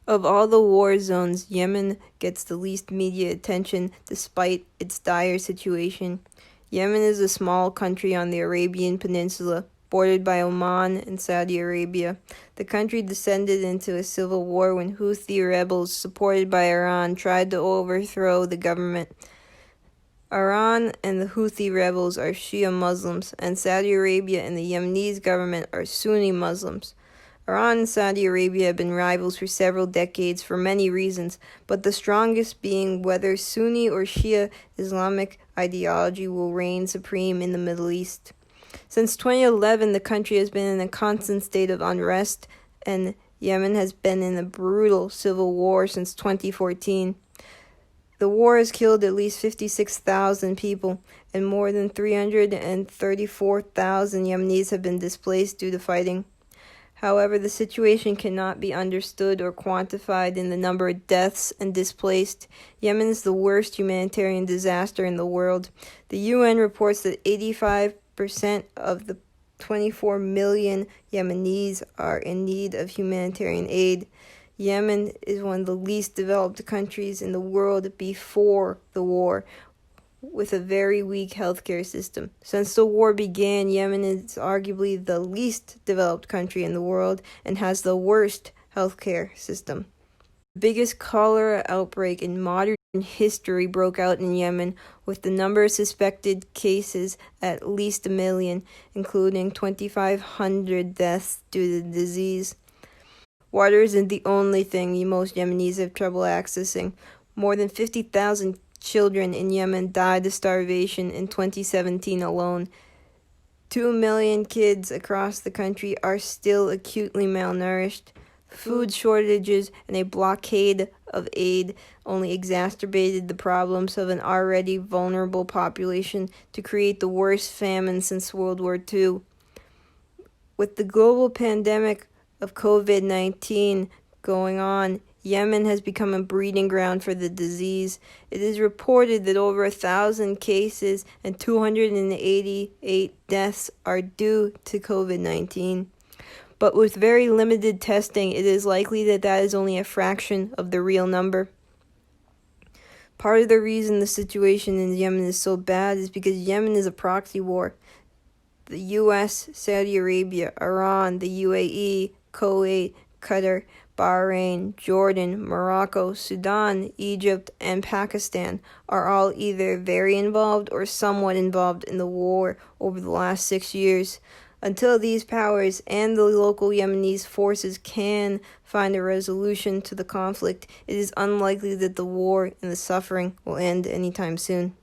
Of all the war zones, Yemen gets the least media attention despite its dire situation. Yemen is a small country on the Arabian Peninsula, bordered by Oman and Saudi Arabia. The country descended into a civil war when Houthi rebels, supported by Iran, tried to overthrow the government. Iran and the Houthi rebels are Shia Muslims, and Saudi Arabia and the Yemeni government are Sunni Muslims. Iran and Saudi Arabia have been rivals for several decades for many reasons, but the strongest being whether Sunni or Shia Islamic ideology will reign supreme in the Middle East. Since 2011, the country has been in a constant state of unrest, and Yemen has been in a brutal civil war since 2014. The war has killed at least 56,000 people, and more than 334,000 Yemenis have been displaced due to fighting. However, the situation cannot be understood or quantified in the number of deaths and displaced. Yemen is the worst humanitarian disaster in the world. The UN reports that 85% of the 24 million Yemenis are in need of humanitarian aid. Yemen is one of the least developed countries in the world before the war, with a very weak healthcare system. Since the war began, Yemen is arguably the least developed country in the world and has the worst healthcare system. The biggest cholera outbreak in modern history broke out in Yemen, with the number of suspected cases at least 1 million, including 2,500 deaths due to the disease. Water isn't the only thing most Yemenis have trouble accessing. More than 50,000 children in Yemen died of starvation in 2017 alone. 2 million kids across the country are still acutely malnourished. Food shortages and a blockade of aid only exacerbated the problems of an already vulnerable population to create the worst famine since World War II. With the global pandemic of COVID-19 going on, Yemen has become a breeding ground for the disease. It is reported that over 1,000 cases and 288 deaths are due to COVID-19. But with very limited testing, it is likely that is only a fraction of the real number. Part of the reason the situation in Yemen is so bad is because Yemen is a proxy war. The US, Saudi Arabia, Iran, the UAE, Kuwait, Qatar, Bahrain, Jordan, Morocco, Sudan, Egypt, and Pakistan are all either very involved or somewhat involved in the war over the last 6 years. Until these powers and the local Yemeni forces can find a resolution to the conflict, it is unlikely that the war and the suffering will end anytime soon.